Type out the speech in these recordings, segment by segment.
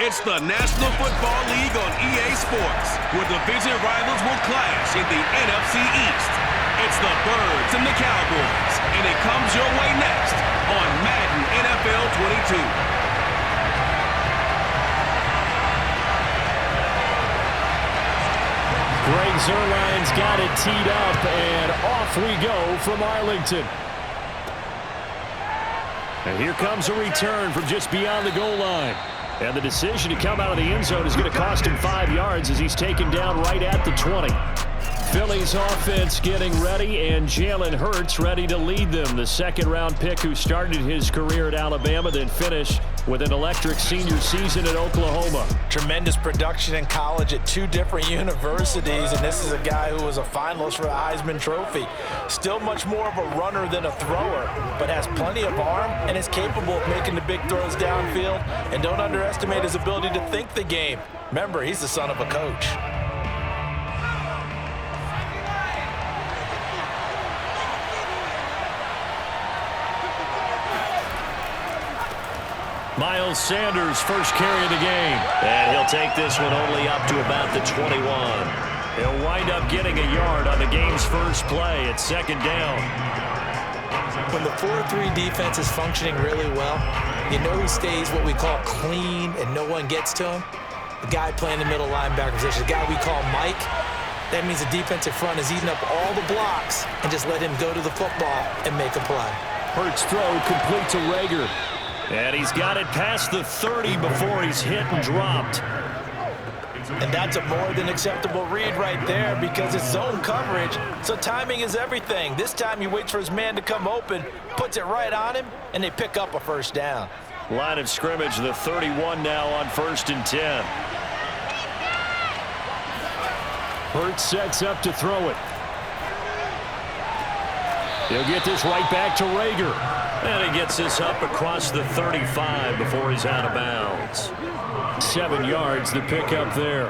It's the National Football League on EA Sports, where division rivals will clash in the NFC East. It's the Birds and the Cowboys, and it comes your way next on Madden NFL 22. Greg Zuerlein's got it teed up, and off we go from Arlington. And here comes a return from just beyond the goal line. And the decision to come out of the end zone is going to cost him 5 yards as he's taken down right at the 20. Philly's offense getting ready, and Jalen Hurts ready to lead them. The second-round pick who started his career at Alabama, then finished with an electric senior season at Oklahoma. Tremendous production in college at 2 different universities, and this is a guy who was a finalist for the Heisman Trophy. Still much more of a runner than a thrower, but has plenty of arm and is capable of making the big throws downfield. And don't underestimate his ability to think the game. Remember, he's the son of a coach. Miles Sanders, first carry of the game. And he'll take this one only up to about the 21. He'll wind up getting a yard on the game's first play at second down. When the 4-3 defense is functioning really well, you know who stays what we call clean and no one gets to him? The guy playing the middle linebacker position, the guy we call Mike. That means the defensive front is eating up all the blocks and just let him go to the football and make a play. Hurts throw complete to Rager. And he's got it past the 30 before he's hit and dropped. And that's a more than acceptable read right there because it's zone coverage, so timing is everything. This time he waits for his man to come open, puts it right on him, and they pick up a first down. Line of scrimmage, the 31 now on 1st and 10. Hurts sets up to throw it. He'll get this right back to Rager. And he gets this up across the 35 before he's out of bounds. 7 yards, the pickup there.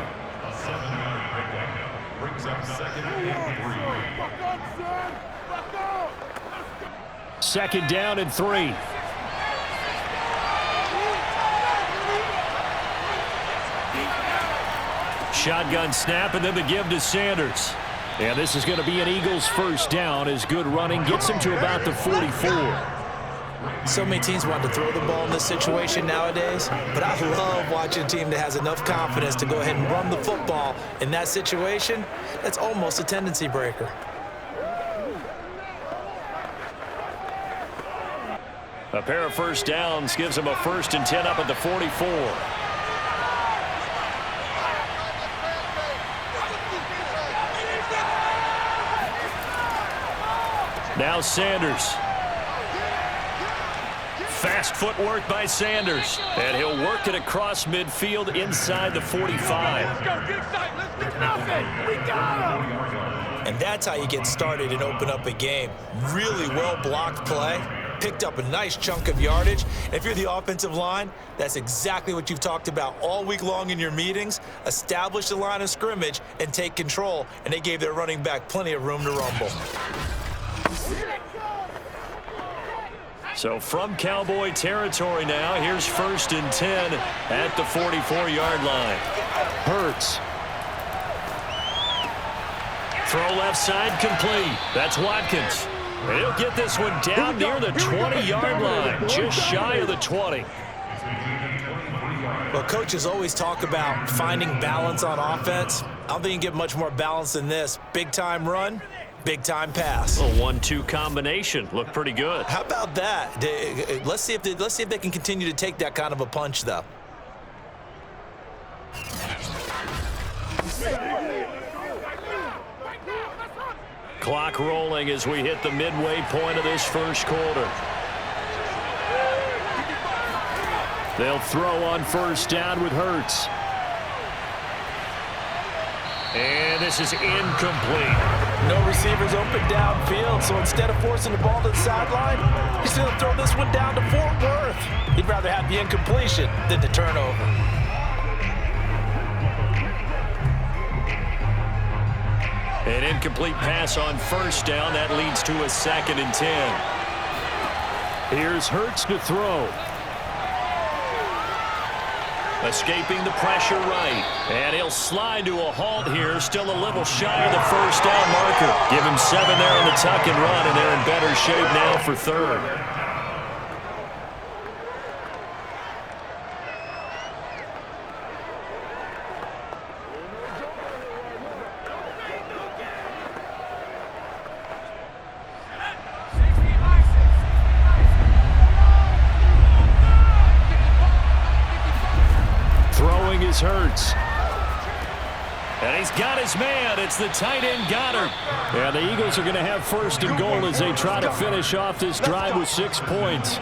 Second down and 3. Shotgun snap, and then the give to Sanders. And this is going to be an Eagles first down as good running gets him to about the 44. So many teams want to throw the ball in this situation nowadays, but I love watching a team that has enough confidence to go ahead and run the football. In that situation, that's almost a tendency breaker. A pair of first downs gives him a 1st and 10 up at the 44. Now Sanders. Fast footwork by Sanders. And he'll work it across midfield inside the 45. Let's go. Get excited. Let's do nothing. We got him. And that's how you get started and open up a game. Really well-blocked play. Picked up a nice chunk of yardage. And if you're the offensive line, that's exactly what you've talked about all week long in your meetings. Establish the line of scrimmage and take control. And they gave their running back plenty of room to rumble. So from Cowboy territory now, here's 1st and 10 at the 44-yard line. Hurts. Throw left side complete. That's Watkins. He'll get this one down near the 20-yard line, just shy of the 20. Well, coaches always talk about finding balance on offense. I don't think you can get much more balance than this. Big-time run. Big-time pass. A 1-2 combination. Looked pretty good. How about that? Let's see if they can continue to take that kind of a punch, though. Clock rolling as we hit the midway point of this first quarter. They'll throw on 1st down with Hurts. And this is incomplete. No receivers open downfield, so instead of forcing the ball to the sideline, he's going to throw this one down to Fort Worth. He'd rather have the incompletion than the turnover. An incomplete pass on 1st down. That leads to a 2nd and 10. Here's Hurts to throw. Escaping the pressure right. And he'll slide to a halt here. Still a little shy of the first down marker. Give him 7 there on the tuck and run, and they're in better shape now for third. Hurts. And he's got his man. It's the tight end Goddard. And the Eagles are going to have 1st and goal as they try to finish off this drive with 6 points.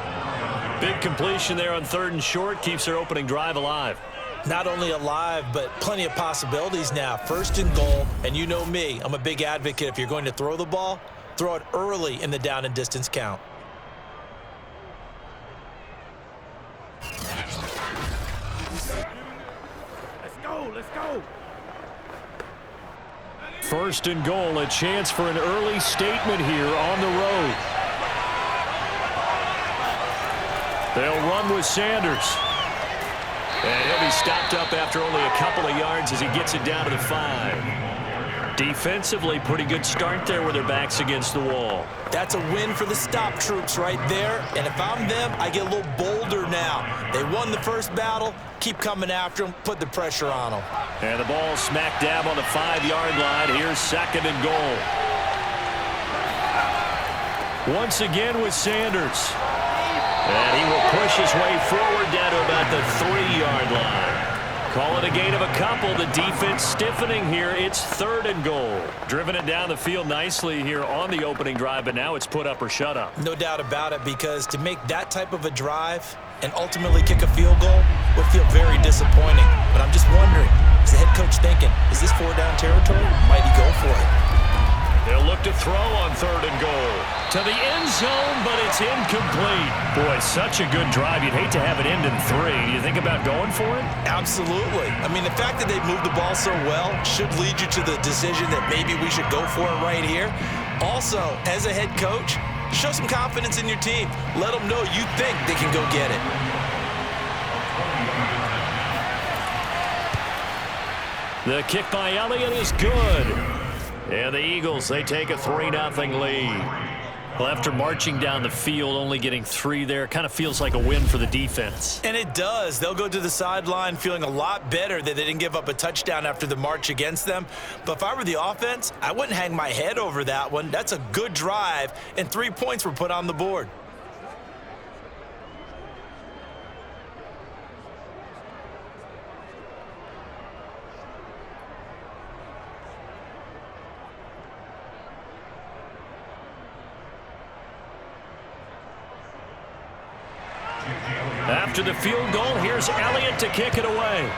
Big completion there on 3rd and short. Keeps their opening drive alive. Not only alive, but plenty of possibilities now. 1st and goal, and you know me. I'm a big advocate. If you're going to throw the ball, throw it early in the down and distance count. Let's go. 1st and goal, a chance for an early statement here on the road. They'll run with Sanders. And he'll be stopped up after only a couple of yards as he gets it down to the 5. Defensively, pretty good start there with their backs against the wall. That's a win for the stop troops right there. And if I'm them, I get a little bolder now. They won the first battle. Keep coming after them. Put the pressure on them. And the ball smack dab on the 5-yard line. Here's 2nd and goal. Once again with Sanders. And he will push his way forward down to about the 3-yard line. Call it a gain of a couple. The defense stiffening here. It's 3rd and goal. Driven it down the field nicely here on the opening drive, but now it's put up or shut up. No doubt about it, because to make that type of a drive and ultimately kick a field goal would feel very disappointing. But I'm just wondering, is the head coach thinking, is this 4-down territory? Might he go for it? They'll look to throw on 3rd and goal. To the end zone, but it's incomplete. Boy, such a good drive. You'd hate to have it end in 3. Do you think about going for it? Absolutely. I mean, the fact that they moved the ball so well should lead you to the decision that maybe we should go for it right here. Also, as a head coach, show some confidence in your team. Let them know you think they can go get it. The kick by Elliott is good. And the Eagles, they take a 3-0 lead. Well, after marching down the field, only getting 3 there, kind of feels like a win for the defense. And it does. They'll go to the sideline feeling a lot better that they didn't give up a touchdown after the march against them. But if I were the offense, I wouldn't hang my head over that one. That's a good drive, and 3 points were put on the board. After the field goal, here's Elliott to kick it away.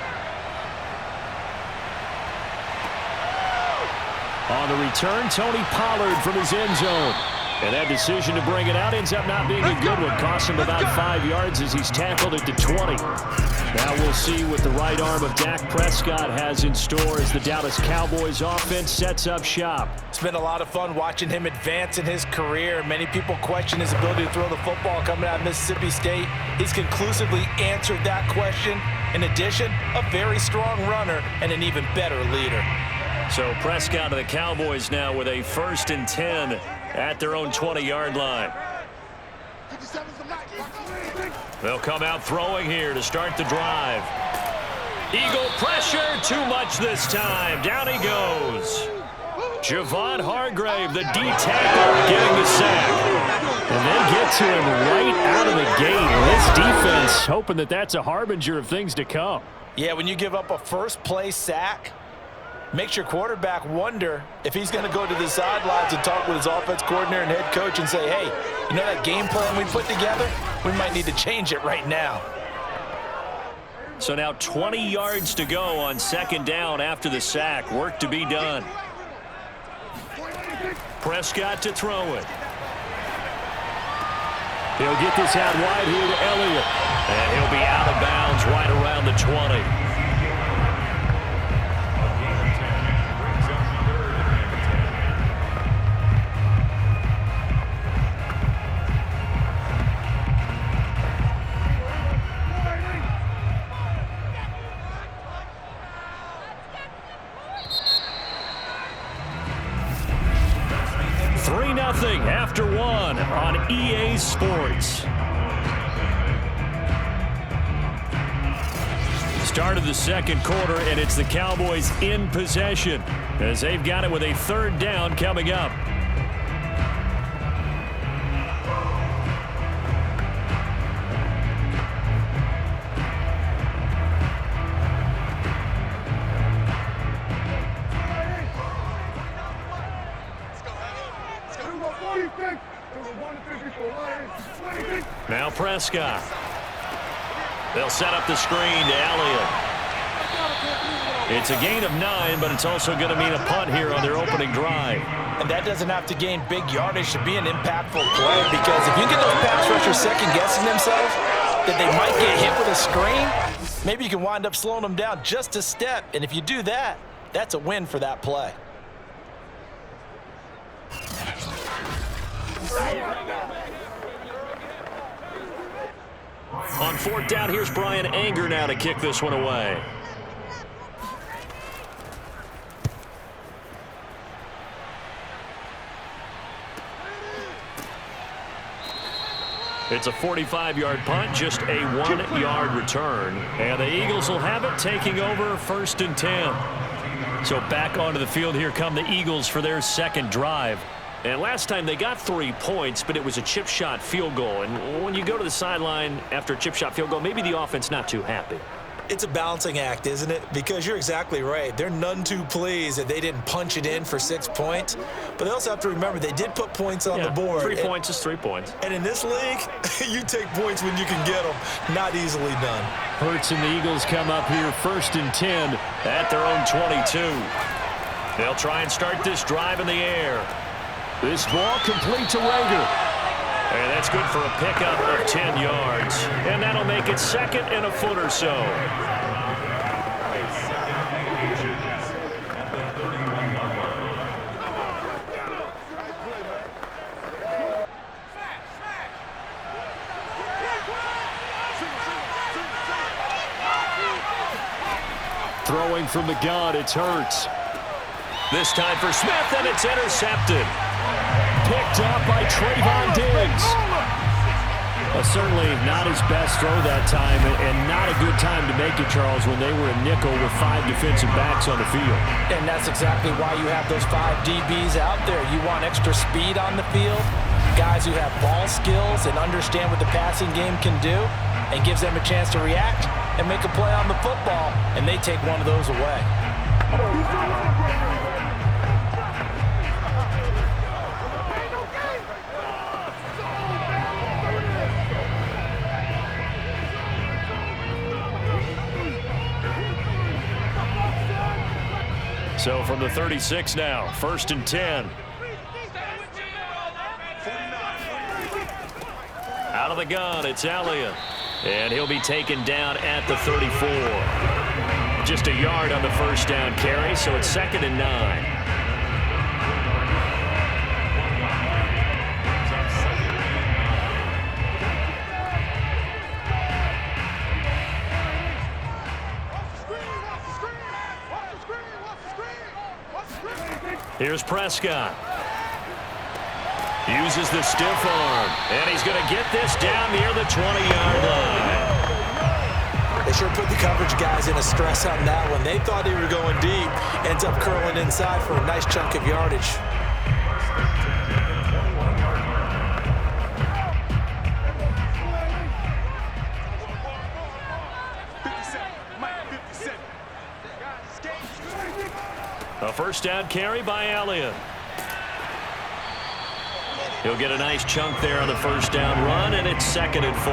On the return, Tony Pollard from his end zone. And that decision to bring it out ends up not being a good one. Costs him about 5 yards as he's tackled at the 20. Now we'll see what the right arm of Dak Prescott has in store as the Dallas Cowboys offense sets up shop. It's been a lot of fun watching him advance in his career. Many people question his ability to throw the football coming out of Mississippi State. He's conclusively answered that question. In addition, a very strong runner and an even better leader. So Prescott of the Cowboys now with a 1st and 10 at their own 20-yard line. They'll come out throwing here to start the drive. Eagle pressure, too much this time. Down he goes. Javon Hargrave, the D tackle, getting the sack. And they get to him right out of the gate. And this defense hoping that that's a harbinger of things to come. Yeah, when you give up a first-play sack, makes your quarterback wonder if he's going to go to the sidelines and talk with his offense coordinator and head coach and say, hey, you know that game plan we put together? We might need to change it right now. So now 20 yards to go on 2nd down after the sack. Work to be done. Prescott to throw it. He'll get this out wide here to Elliott. And he'll be out of bounds right around the 20. EA Sports. Start of the second quarter, and it's the Cowboys in possession as they've got it with a third down coming up. Now Prescott. They'll set up the screen to Elliott. It's a gain of 9, but it's also going to mean a punt here on their opening drive. And that doesn't have to gain big yardage to be an impactful play, because if you get those pass rushers second-guessing themselves that they might get hit with a screen, maybe you can wind up slowing them down just a step. And if you do that, that's a win for that play. On fourth down, here's Brian Anger now to kick this one away. It's a 45-yard punt, just a 1-yard return. And the Eagles will have it, taking over 1st and 10. So back onto the field, here come the Eagles for their second drive. And last time they got 3 points, but it was a chip shot field goal. And when you go to the sideline after a chip shot field goal, maybe the offense not too happy. It's a balancing act, isn't it? Because you're exactly right. They're none too pleased that they didn't punch it in for 6 points. But they also have to remember they did put points on the board. 3 points is 3 points. And in this league, you take points when you can get them. Not easily done. Hurts and the Eagles come up here 1st and 10 at their own 22. They'll try and start this drive in the air. This ball complete to Rager. And that's good for a pickup of 10 yards. And that'll make it 2nd and a foot or so. Throwing from the gun, it's Hurts. This time for Smith, and it's intercepted. Picked up by Trayvon Diggs. Certainly not his best throw that time, and not a good time to make it, Charles, when they were a nickel with 5 defensive backs on the field. And that's exactly why you have those 5 DBs out there. You want extra speed on the field, guys who have ball skills and understand what the passing game can do, and gives them a chance to react and make a play on the football, and they take one of those away. So from the 36 now, 1st and 10. Out of the gun, it's Elliott. And he'll be taken down at the 34. Just a yard on the first down carry, so it's 2nd and 9. Here's Prescott. Uses the stiff arm, and he's going to get this down near the 20-yard line. They sure put the coverage guys in a stress on that one. They thought they were going deep. Ends up curling inside for a nice chunk of yardage. A first down carry by Elliott. He'll get a nice chunk there on the first down run, and it's 2nd and 4.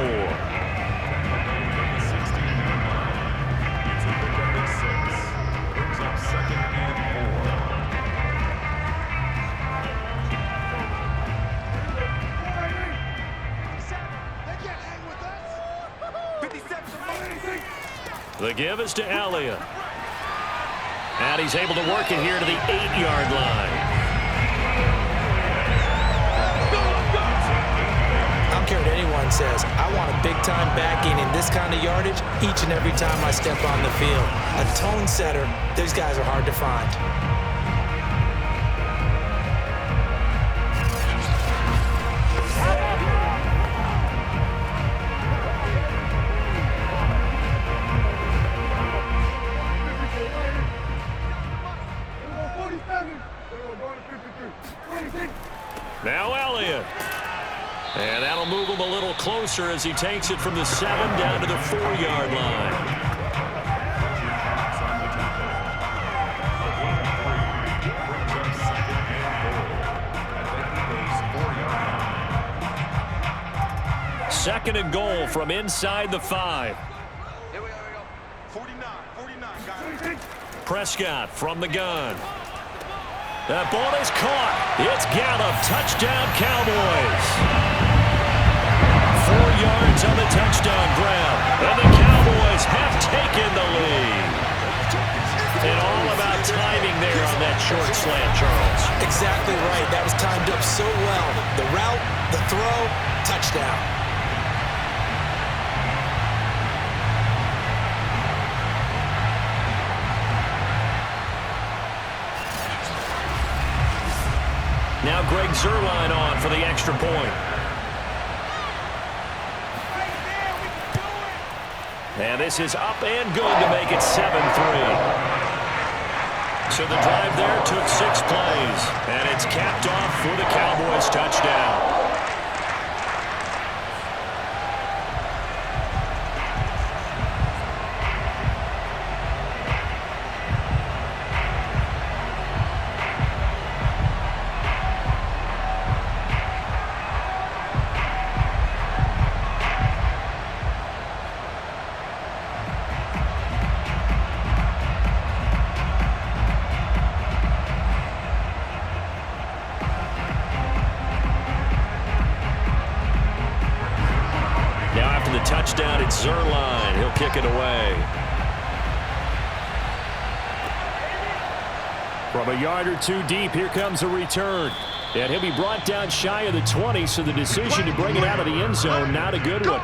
The give is to Elliott. And he's able to work it here to the 8-yard line. I don't care what anyone says. I want a big-time backing in this kind of yardage each and every time I step on the field. A tone setter, those guys are hard to find. closer as he takes it from the 7 down to the 4-yard line. Second and goal from inside the 5. Here we go. 49, guys. Prescott from the gun. That ball is caught. It's Gallup. Touchdown, Cowboys. 4 yards on the touchdown grab. And the Cowboys have taken the lead. And all about timing there on that short slant, Charles. Exactly right. That was timed up so well. The route, the throw, touchdown. Now Greg Zuerlein on for the extra point. And this is up and good to make it 7-3. So the drive there took 6 plays. And it's capped off for the Cowboys touchdown. Touchdown, it's Zuerlein. He'll kick it away. From a yard or two deep, here comes a return. And he'll be brought down shy of the 20, so the decision to bring it out of the end zone, not a good one.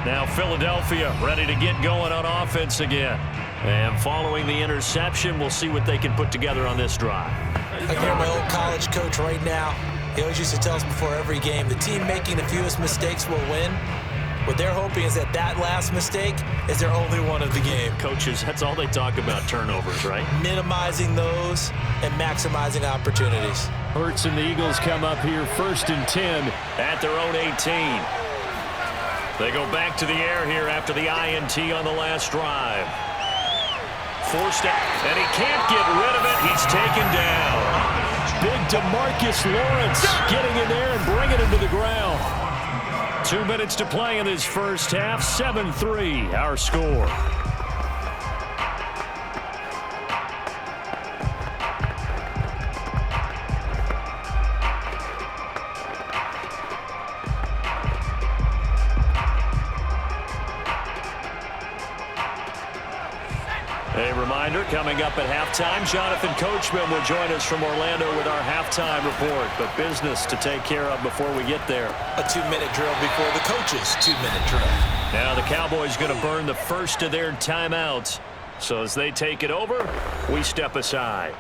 Now Philadelphia ready to get going on offense again. And following the interception, we'll see what they can put together on this drive. I hear my old college coach right now. He always used to tell us before every game, the team making the fewest mistakes will win. What they're hoping is that last mistake is their only one of the game. Coaches, that's all they talk about, turnovers, right? Minimizing those and maximizing opportunities. Hurts and the Eagles come up here 1st and 10 at their own 18. They go back to the air here after the INT on the last drive. Forced out, and he can't get rid of it. He's taken down. Big DeMarcus Lawrence getting in there and bringing him to the ground. 2 minutes to play in this first half. 7-3, our score. A reminder, coming up at halftime, Jonathan Coachman will join us from Orlando with our halftime report. But business to take care of before we get there. A 2-minute drill before the coach's 2-minute drill. Now the Cowboys going to burn the first of their timeouts. So as they take it over, we step aside.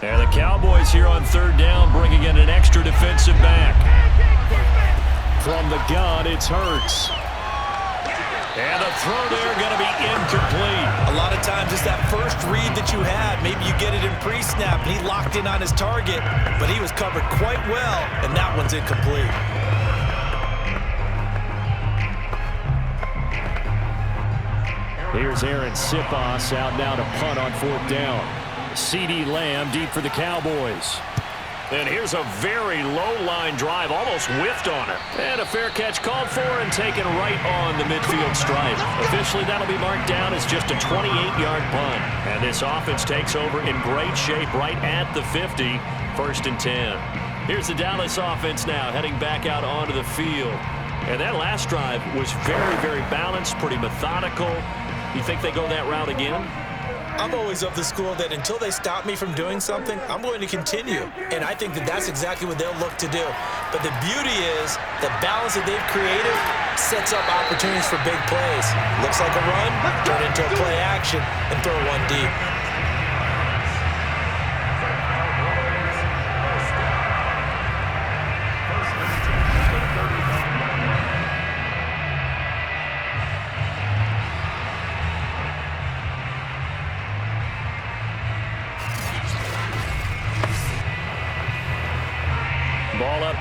And the Cowboys here on 3rd down, bringing in an extra defensive back. From the gun, it's Hurts. And the throw there going to be incomplete. A lot of times it's that first read that you had. Maybe you get it in pre-snap, and he locked in on his target, but he was covered quite well, and that one's incomplete. Here's Aaron Sipos out now to punt on 4th down. CeeDee Lamb deep for the Cowboys. And here's a very low-line drive, almost whiffed on it. And a fair catch called for and taken right on the midfield stripe. Officially, that'll be marked down as just a 28-yard punt. And this offense takes over in great shape right at the 50, 1st and 10. Here's the Dallas offense now heading back out onto the field. And that last drive was very, very balanced, pretty methodical. You think they go that route again? I'm always of the school that until they stop me from doing something, I'm going to continue. And I think that that's exactly what they'll look to do. But the beauty is the balance that they've created sets up opportunities for big plays. Looks like a run, turn into a play action, and throw one deep.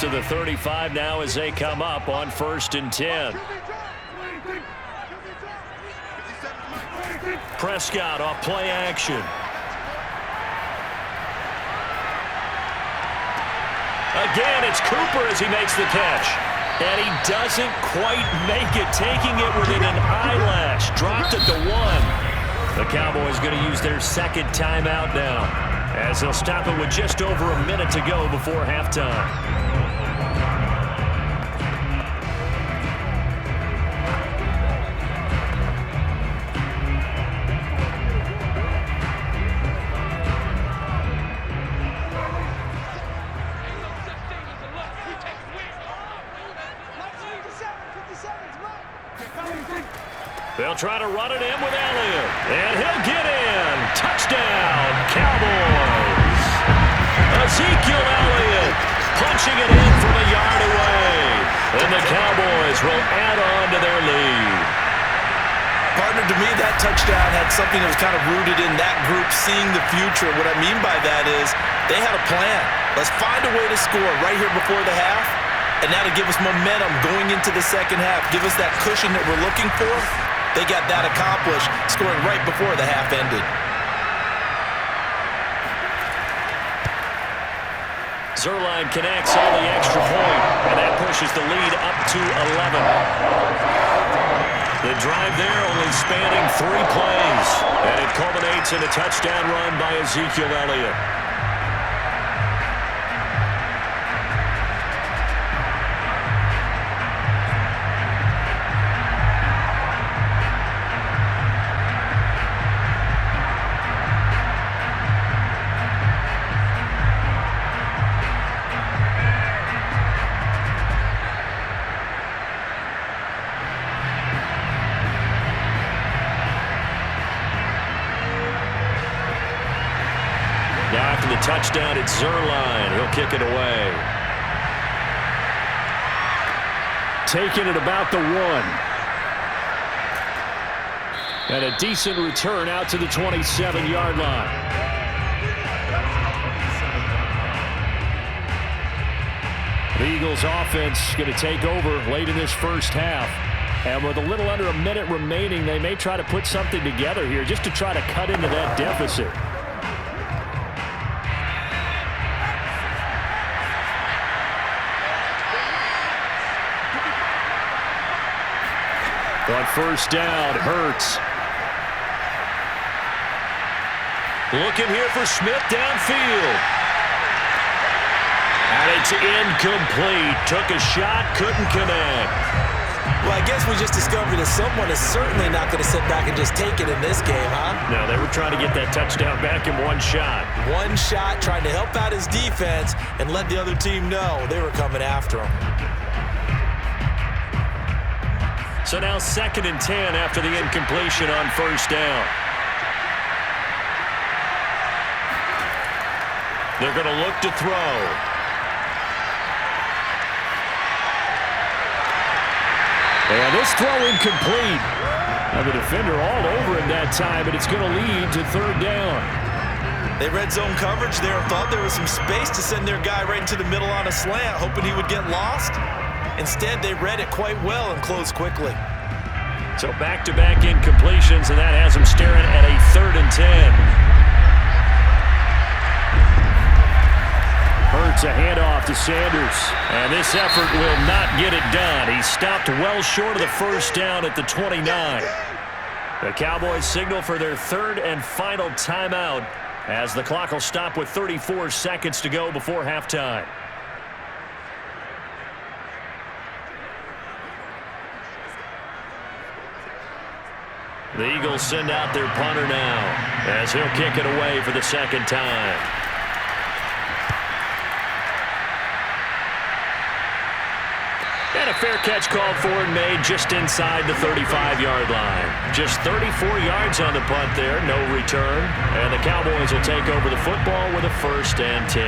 to the 35 now as they come up on 1st and 10. Prescott off play action. Again, it's Cooper as he makes the catch. And he doesn't quite make it, taking it within an eyelash. Dropped at the 1. The Cowboys going to use their second timeout now, as they'll stop it with just over a minute to go before halftime. They'll try to run it in with Elliott, and he'll get in. Touchdown, Cowboys. Ezekiel Elliott punching it in from a yard away, and the Cowboys will add on to their lead. Partner, to me, that touchdown had something that was kind of rooted in that group seeing the future. What I mean by that is they had a plan. Let's find a way to score right here before the half, and now to give us momentum going into the second half, give us that cushion that we're looking for. They got that accomplished, scoring right before the half ended. Zerline connects on the extra point, and that pushes the lead up to 11. The drive there only spanning 3 plays, and it culminates in a touchdown run by Ezekiel Elliott. After the touchdown, it's Zerline. He'll kick it away. Taking it about the 1. And a decent return out to the 27-yard line. The Eagles offense going to take over late in this first half. And with a little under a minute remaining, they may try to put something together here just to try to cut into that deficit. On first down, Hurts. Looking here for Smith downfield. And it's incomplete. Took a shot, couldn't connect. Well, I guess we just discovered that someone is certainly not going to sit back and just take it in this game, huh? No, they were trying to get that touchdown back in one shot. One shot, trying to help out his defense and let the other team know they were coming after him. So now 2nd and 10 after the incompletion on first down. They're going to look to throw. And this throw incomplete. Now the defender all over him that time, but it's going to lead to 3rd down. They read zone coverage there and thought there was some space to send their guy right into the middle on a slant, hoping he would get lost. Instead, they read it quite well and closed quickly. So back-to-back incompletions, and that has them staring at a 3rd and 10. Hurts a handoff to Sanders, and this effort will not get it done. He stopped well short of the first down at the 29. The Cowboys signal for their 3rd and final timeout as the clock will stop with 34 seconds to go before halftime. The Eagles send out their punter now as he'll kick it away for the 2nd time. And a fair catch called for and made just inside the 35-yard line. Just 34 yards on the punt there, no return. And the Cowboys will take over the football with a 1st and 10.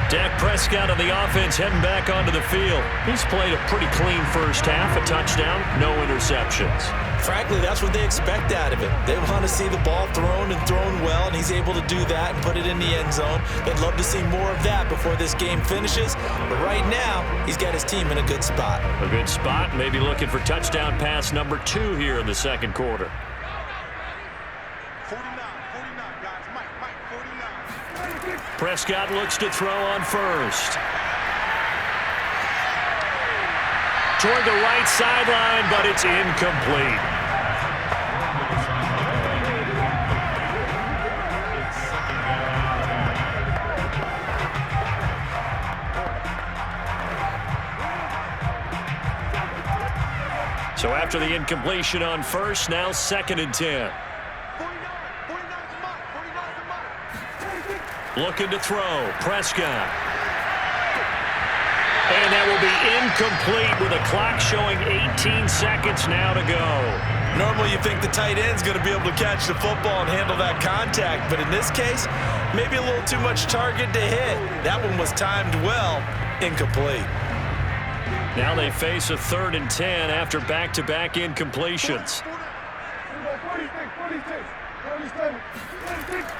Dak Prescott and the offense heading back onto the field. He's played a pretty clean first half, a touchdown, no interceptions. Frankly, that's what they expect out of it. They want to see the ball thrown and thrown well, and he's able to do that and put it in the end zone. They'd love to see more of that before this game finishes. But right now, he's got his team in a good spot. A good spot, maybe looking for touchdown pass number 2 here in the second quarter. 49, guys. Mike, 49. Prescott looks to throw on first. Toward the right sideline, but it's incomplete. So after the incompletion on first, now 2nd and 10. 49's Looking to throw. Prescott. And that will be incomplete with a clock showing 18 seconds now to go. Normally you think the tight end's going to be able to catch the football and handle that contact, but in this case, maybe a little too much target to hit. That one was timed well, incomplete. Now they face a 3rd and 10 after back-to-back incompletions. 46.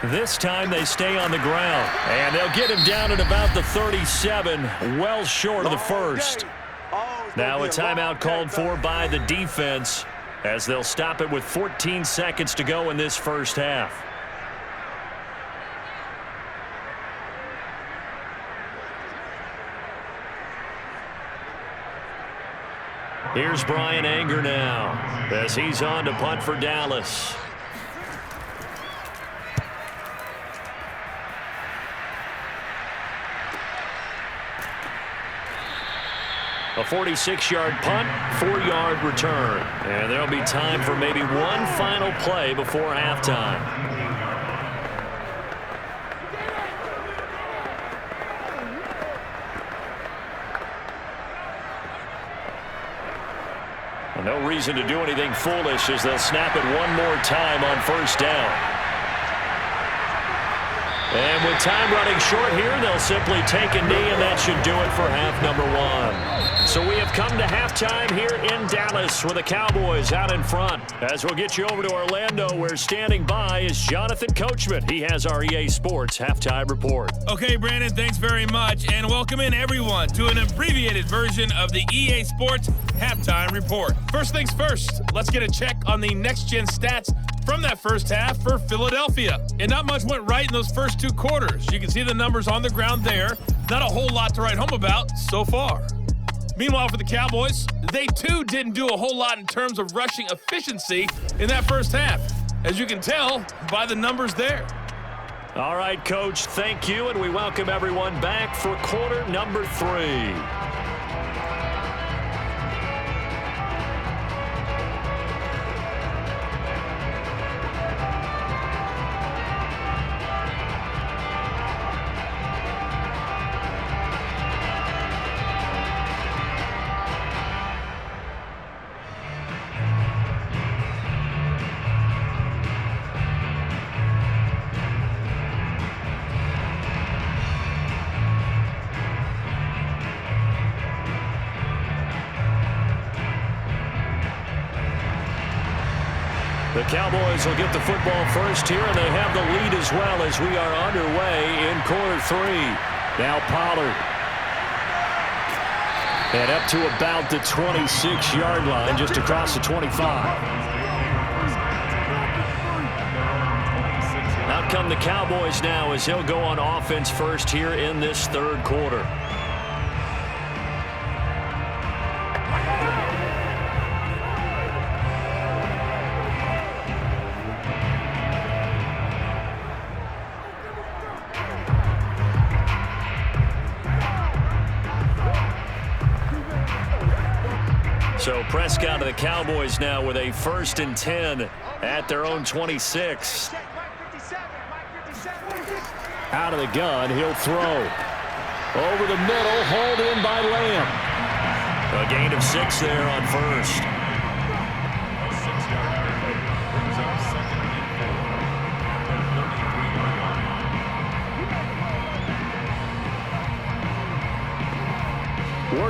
This time they stay on the ground, and they'll get him down at about the 37, well short of the first. Now a timeout called for by the defense as they'll stop it with 14 seconds to go in this first half. Here's Brian Anger now as he's on to punt for Dallas. A 46-yard punt, 4-yard return. And there'll be time for maybe one final play before halftime. Well, no reason to do anything foolish as they'll snap it one more time on first down. And with time running short here, they'll simply take a knee, and that should do it for half number 1. So we have come to halftime here in Dallas with the Cowboys out in front. As we'll get you over to Orlando, where standing by is Jonathan Coachman. He has our EA Sports Halftime Report. Okay, Brandon, thanks very much, and welcome in everyone to an abbreviated version of the EA Sports Halftime Report. First things first, let's get a check on the next-gen stats from that first half for Philadelphia. And not much went right in those first 2 quarters. You can see the numbers on the ground there. Not a whole lot to write home about so far. Meanwhile, for the Cowboys, they too didn't do a whole lot in terms of rushing efficiency in that first half, as you can tell by the numbers there. All right, Coach, thank you, and we welcome everyone back for quarter number 3. The Cowboys will get the football first here, and they have the lead as well as we are underway in quarter 3. Now Pollard. And up to about the 26-yard line, just across the 25. Out come the Cowboys now as he'll go on offense first here in this third quarter. So Prescott of the Cowboys now with a 1st and 10 at their own 26. Out of the gun, he'll throw. Over the middle, hauled in by Lamb. A gain of 6 there on first.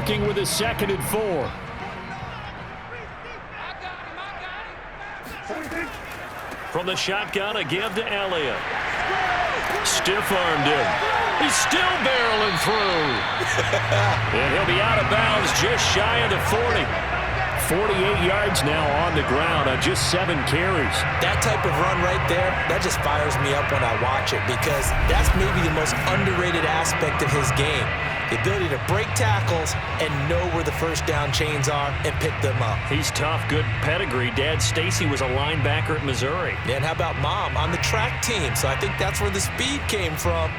working with a 2nd and 4. From the shotgun, a give to Elliott. Stiff-armed him. He's still barreling through. And he'll be out of bounds just shy of the 40. 48 yards now on the ground on just 7 carries. That type of run right there, that just fires me up when I watch it because that's maybe the most underrated aspect of his game. The ability to break tackles and know where the first down chains are and pick them up. He's tough, good pedigree. Dad Stacy was a linebacker at Missouri. And how about Mom on the track team? So I think that's where the speed came from.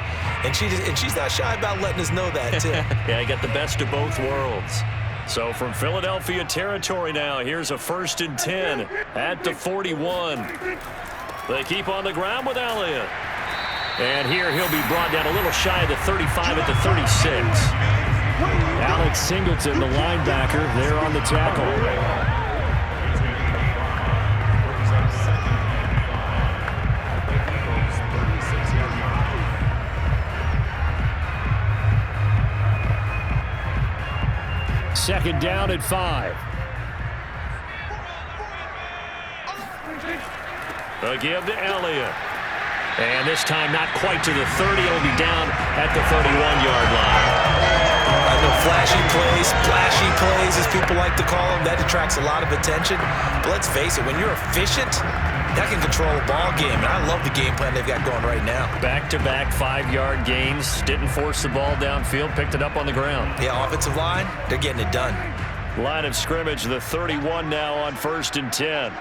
And she's not shy about letting us know that, too. Yeah, he got the best of both worlds. So from Philadelphia territory now, here's a 1st and 10 at the 41. They keep on the ground with Elliott. And here he'll be brought down a little shy of the 35 at the 36. Alex Singleton, the linebacker, there on the tackle. Second down at 5. A give to Elliott. And this time not quite to the 30. It'll be down at the 31-yard line. I know flashy plays, as people like to call them, that attracts a lot of attention. But let's face it, when you're efficient, that can control a ball game. And I love the game plan they've got going right now. Back-to-back 5-yard gains. Didn't force the ball downfield. Picked it up on the ground. Yeah, offensive line, they're getting it done. Line of scrimmage, the 31 now on 1st and 10.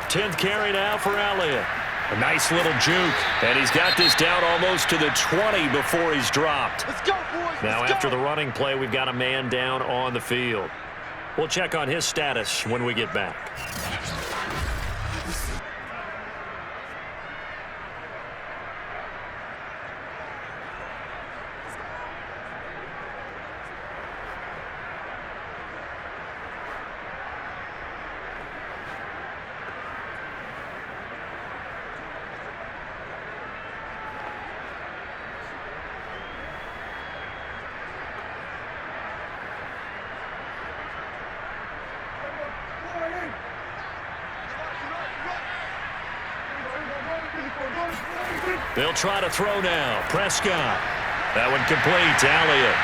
10th carry now for Elliott. A nice little juke. And he's got this down almost to the 20 before he's dropped. Let's go, boys. Now after the running play, we've got a man down on the field. We'll check on his status when we get back. They'll try to throw now. Prescott. That one complete to Elliott.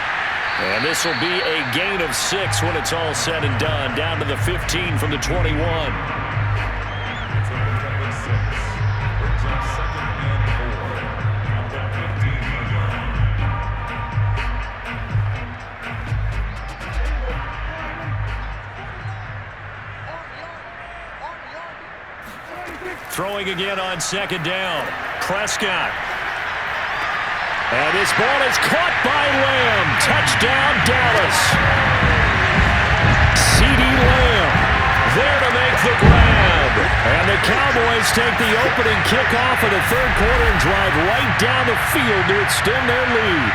And this will be a gain of 6 when it's all said and done. Down to the 15 from the 21. Throwing again on 2nd down. Prescott. And this ball is caught by Lamb. Touchdown, Dallas. CeeDee Lamb there to make the grab. And the Cowboys take the opening kickoff of the 3rd quarter and drive right down the field to extend their lead.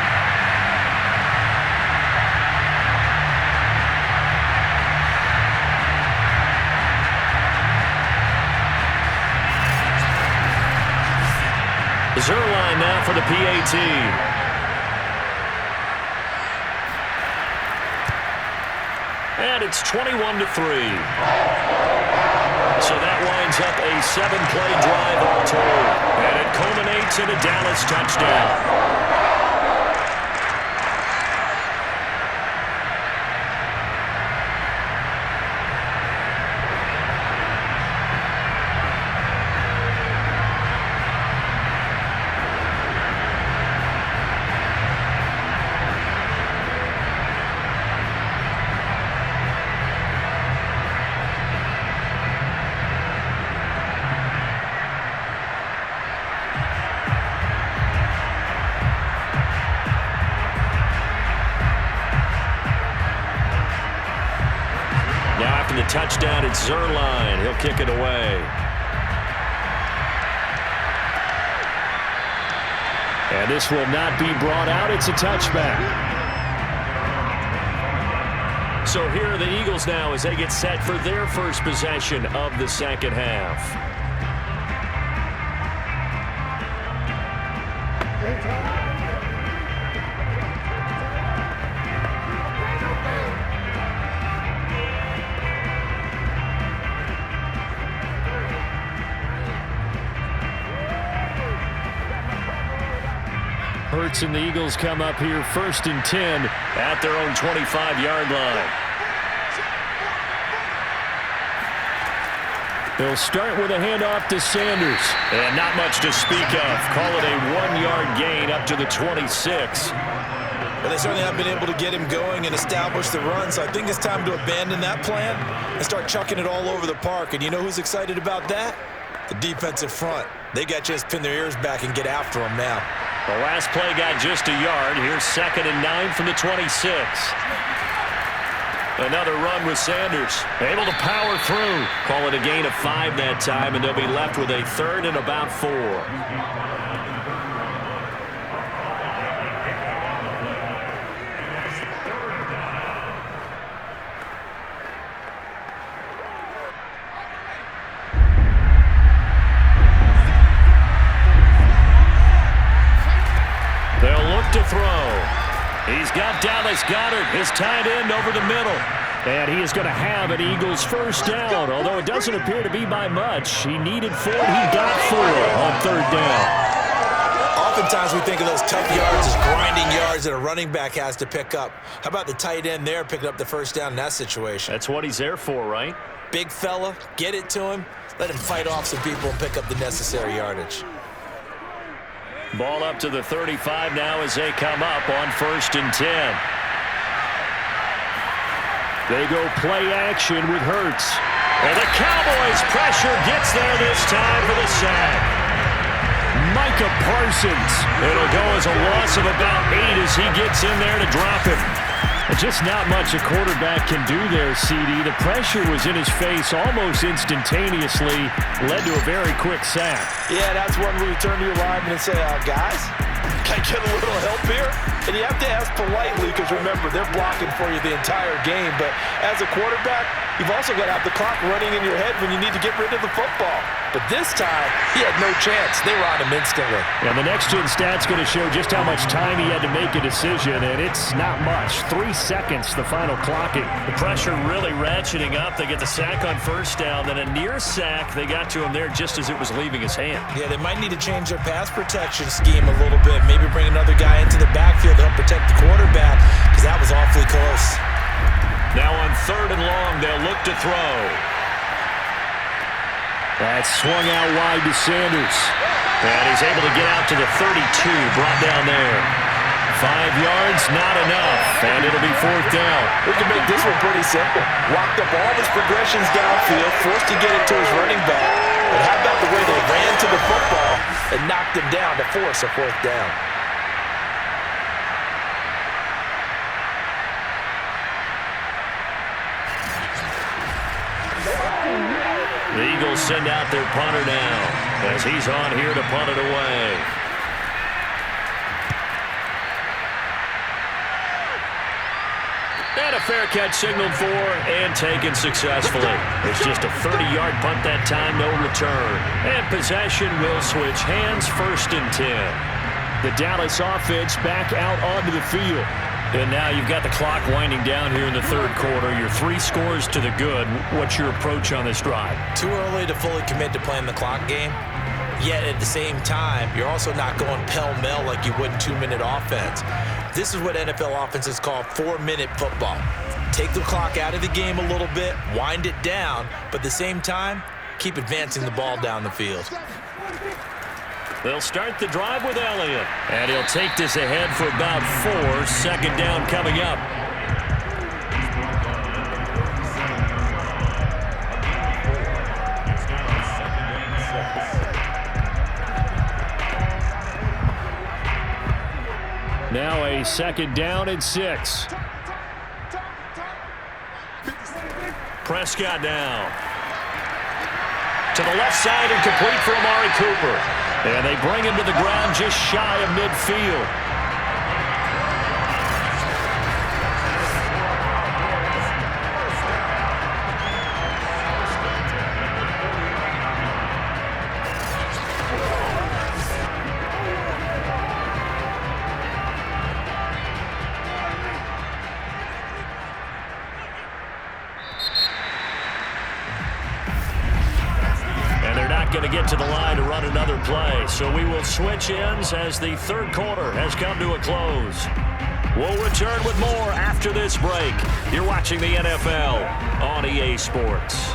Zerline now for the PAT. And it's 21-3. So that winds up a 7-play drive all told. And it culminates in a Dallas touchdown. Touchdown, it's Zerline. He'll kick it away. And this will not be brought out. It's a touchback. So here are the Eagles now as they get set for their first possession of the 2nd half. Hurts and the Eagles come up here 1st and 10 at their own 25-yard line. They'll start with a handoff to Sanders. And not much to speak of. Call it a 1-yard gain up to the 26. Well, they certainly have been able to get him going and establish the run, so I think it's time to abandon that plan and start chucking it all over the park. And you know who's excited about that? The defensive front. They got to just pin their ears back and get after him now. The last play got just a yard. Here's 2nd and 9 from the 26. Another run with Sanders. Able to power through. Call it a gain of 5 that time, and they'll be left with a 3rd and about 4. They'll look to throw. He's got Dallas Goedert, his tight end, over the middle. And he is going to have an Eagles first down, although it doesn't appear to be by much. He needed 4, he got 4 on 3rd down. Oftentimes we think of those tough yards as grinding yards that a running back has to pick up. How about the tight end there picking up the first down in that situation? That's what he's there for, right? Big fella, get it to him, let him fight off some people and pick up the necessary yardage. Ball up to the 35 now as they come up on 1st and 10. They go play action with Hurts. And the Cowboys pressure gets there this time for the sack. Micah Parsons. It'll go as a loss of about 8 as he gets in there to drop him. Just not much a quarterback can do there, CD. The pressure was in his face almost instantaneously, led to a very quick sack. Yeah, that's one where you turn to your lineman and say, guys, can I get a little help here? And you have to ask politely because, remember, they're blocking for you the entire game. But as a quarterback, you've also got to have the clock running in your head when you need to get rid of the football. But this time, he had no chance. They were on him instantly. And the next-gen stat's going to show just how much time he had to make a decision, and it's not much. 3 seconds, the final clocking. The pressure really ratcheting up. They get the sack on first down, then a near sack. They got to him there just as it was leaving his hand. Yeah, they might need to change their pass protection scheme a little bit. Maybe bring another guy into the backfield to help protect the quarterback, because that was awfully close. Now on 3rd and long, they'll look to throw. That's swung out wide to Sanders. And he's able to get out to the 32, brought down there. 5 yards, not enough, and it'll be 4th down. We can make this one pretty simple. Locked up all his progressions downfield, forced to get it to his running back. But how about the way they ran to the football and knocked him down to force a 4th down? The Eagles send out their punter now as he's on here to punt it away. And a fair catch signaled for and taken successfully. It's just a 30-yard punt that time, no return. And possession will switch hands, 1st and 10. The Dallas offense back out onto the field. And now you've got the clock winding down here in the 3rd quarter. You're 3 scores to the good. What's your approach on this drive? Too early to fully commit to playing the clock game. Yet at the same time, you're also not going pell-mell like you would in 2-minute offense. This is what NFL offenses call 4-minute football. Take the clock out of the game a little bit, wind it down, but at the same time, keep advancing the ball down the field. They'll start the drive with Elliott. And he'll take this ahead for about 4. 2nd down coming up. Now a 2nd down and 6. Prescott down. To the left side and complete for Amari Cooper. And they bring him to the ground just shy of midfield. going to get to the line to run another play. So we will switch ends as the third quarter has come to a close. We'll return with more after this break. You're watching the NFL on EA Sports.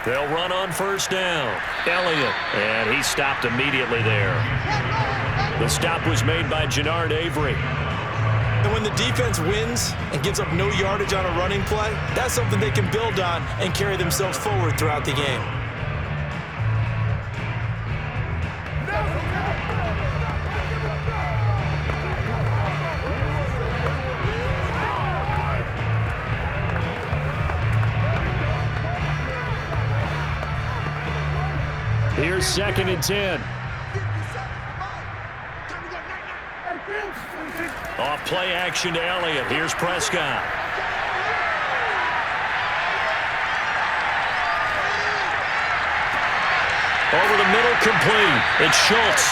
They'll run on first down. Elliott, and he stopped immediately there. The stop was made by Jannard Avery. And when the defense wins and gives up no yardage on a running play, that's something they can build on and carry themselves forward throughout the game. Here's 2nd and 10. Off play action to Elliott. Here's Prescott. Over the middle, complete. It's Schultz.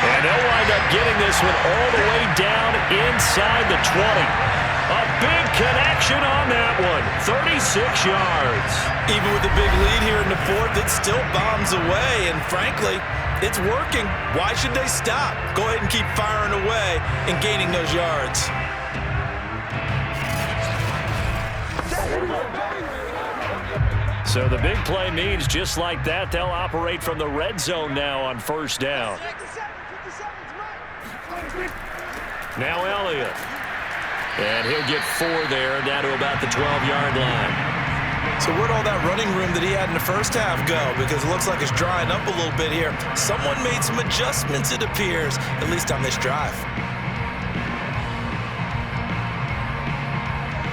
And they'll wind up getting this one all the way down inside the 20. A big connection on that one. 36 yards. Even with the big lead here in the fourth, it still bombs away. And frankly, it's working. Why should they stop? Go ahead and keep firing away and gaining those yards. So the big play means just like that, they'll operate from the red zone now on first down. Now Elliott. And he'll get 4 there, down to about the 12-yard line. So where'd all that running room that he had in the first half go? Because it looks like it's drying up a little bit here. Someone made some adjustments, it appears, at least on this drive.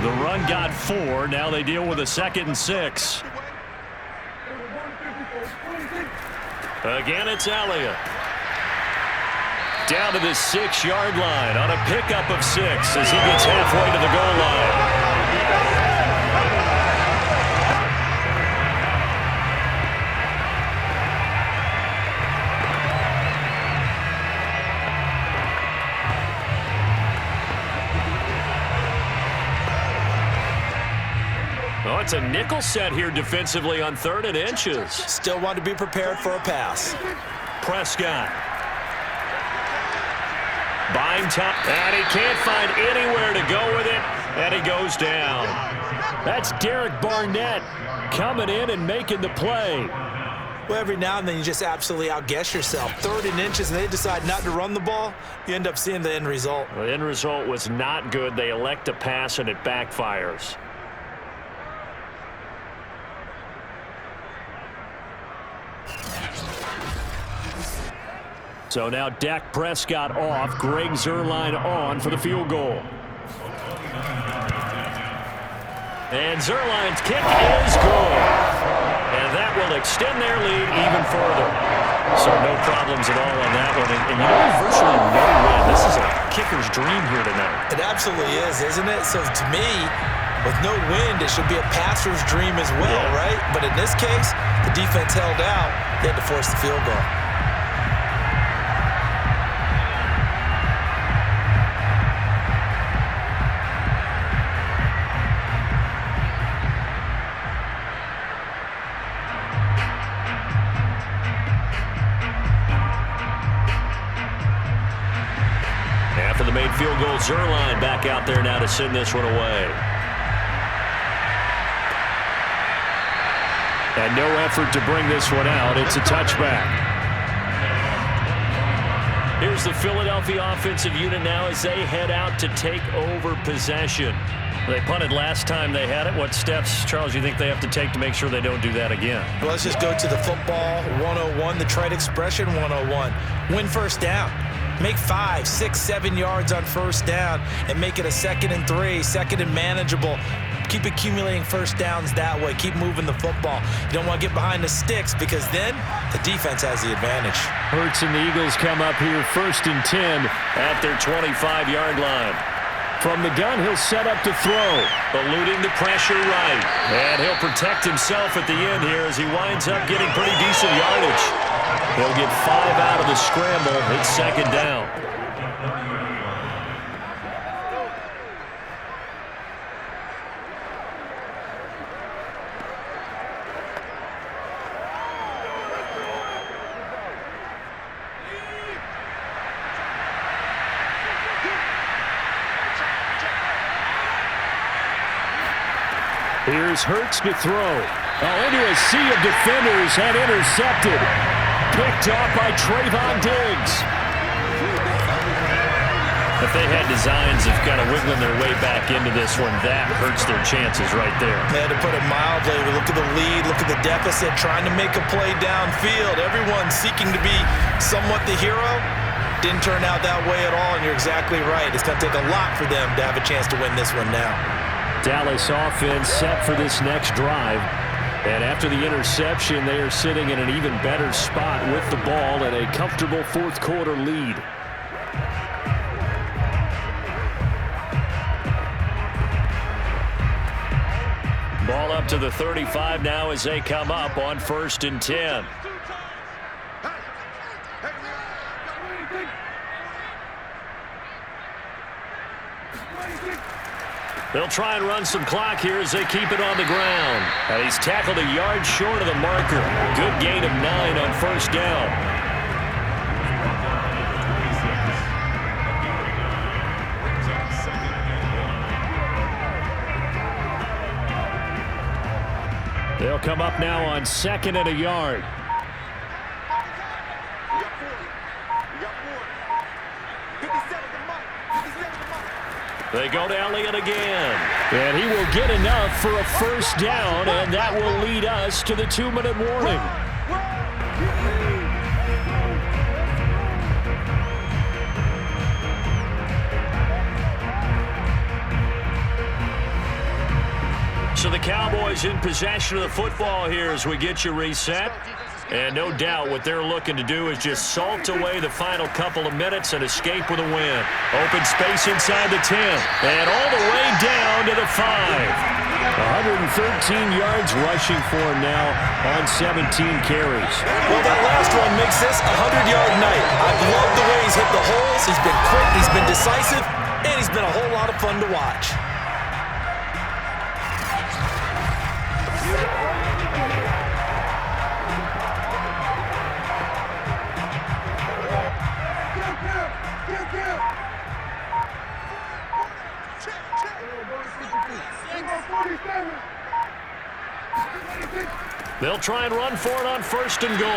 The run got 4. Now they deal with a 2nd and 6. Again, it's Elliott. Down to the 6-yard line on a pickup of 6 as he gets halfway to the goal line. Oh, it's a nickel set here defensively on 3rd and inches. Still want to be prepared for a pass. Prescott. Buying time, and he can't find anywhere to go with it, and he goes down. That's Derek Barnett coming in and making the play. Well, every now and then you just absolutely outguess yourself. 3rd and inches, and they decide not to run the ball. You end up seeing the end result. The end result was not good. They elect to pass, and it backfires. So now Dak Prescott off, Greg Zuerlein on for the field goal. And Zuerlein's kick is good. And that will extend their lead even further. So no problems at all on that one. And you know, virtually no win. This is a kicker's dream here tonight. It absolutely is, isn't it? So to me, with no wind, it should be a passer's dream as well, right? But in this case, the defense held out. They had to force the field goal. After the made field goal, Zuerlein back out there now to send this one away. And no effort to bring this one out. It's a touchback. Here's the Philadelphia offensive unit now as they head out to take over possession. They punted last time they had it. What steps, Charles, you think they have to take to make sure they don't do that again? Well, let's just go to the football 101, the trite expression 101. Win first down. Make 5, 6, 7 yards on first down and make it a 2nd and 3, 2nd and manageable. Keep accumulating first downs that way. Keep moving the football. You don't want to get behind the sticks because then the defense has the advantage. Hurts and the Eagles come up here 1st and 10 at their 25-yard line. From the gun, he'll set up to throw. Eluding the pressure right. And he'll protect himself at the end here as he winds up getting pretty decent yardage. He'll get 5 out of the scramble. It's second down. Here's Hurts to throw. Into a sea of defenders and intercepted. Picked off by Trayvon Diggs. If they had designs of kind of wiggling their way back into this one, that hurts their chances right there. They had to put it mildly. Look at the lead, look at the deficit, trying to make a play downfield. Everyone seeking to be somewhat the hero. Didn't turn out that way at all, and you're exactly right. It's going to take a lot for them to have a chance to win this one now. Dallas offense set for this next drive. And after the interception, they are sitting in an even better spot with the ball and a comfortable fourth quarter lead. Ball up to the 35 now as they come up on 1st and 10. They'll try and run some clock here as they keep it on the ground. And he's tackled a yard short of the marker. Good gain of 9 on 1st down. They'll come up now on 2nd and a yard. They go to Elliott again. And he will get enough for a 1st down, and that will lead us to the 2-minute warning. So the Cowboys in possession of the football here as we get you reset. And no doubt what they're looking to do is just salt away the final couple of minutes and escape with a win. Open space inside the 10. And all the way down to the 5. 113 yards rushing for him now on 17 carries. Well, that last one makes this a 100-yard night. I've loved the way he's hit the holes. He's been quick, he's been decisive, and he's been a whole lot of fun to watch. They'll try and run for it on 1st and goal.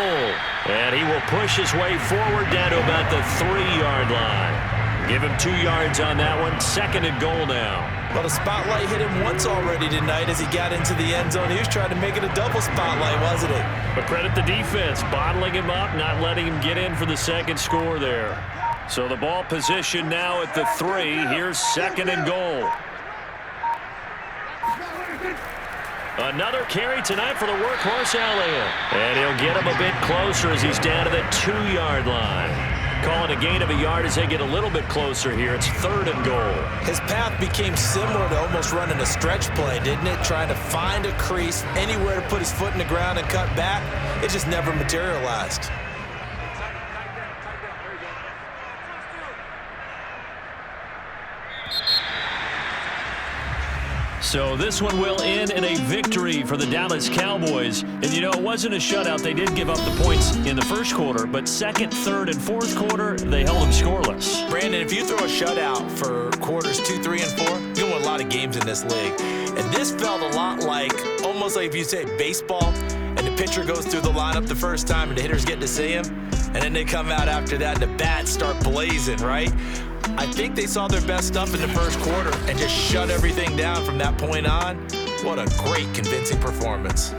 And he will push his way forward down to about the 3-yard line. Give him 2 yards on that one. 2nd and goal now. Well, the spotlight hit him once already tonight as he got into the end zone. He was trying to make it a double spotlight, wasn't he? But credit the defense, bottling him up, not letting him get in for the 2nd score there. So the ball position now at the 3. Here's 2nd and goal. Another carry tonight for the workhorse Elliott. And he'll get him a bit closer as he's down to the 2-yard line. Calling a gain of a yard as they get a little bit closer here. It's 3rd and goal. His path became similar to almost running a stretch play, didn't it? Trying to find a crease, anywhere to put his foot in the ground and cut back. It just never materialized. So this one will end in a victory for the Dallas Cowboys. And, you know, it wasn't a shutout. They did give up the points in the 1st quarter, but 2nd, 3rd, and 4th quarter, they held them scoreless. Brandon, if you throw a shutout for quarters 2, 3, and 4, you win a lot of games in this league. And this felt a lot like, almost like if you say baseball, and the pitcher goes through the lineup the first time and the hitters get to see him, and then they come out after that and the bats start blazing, right? I think they saw their best stuff in the 1st quarter and just shut everything down from that point on. What a great, convincing performance.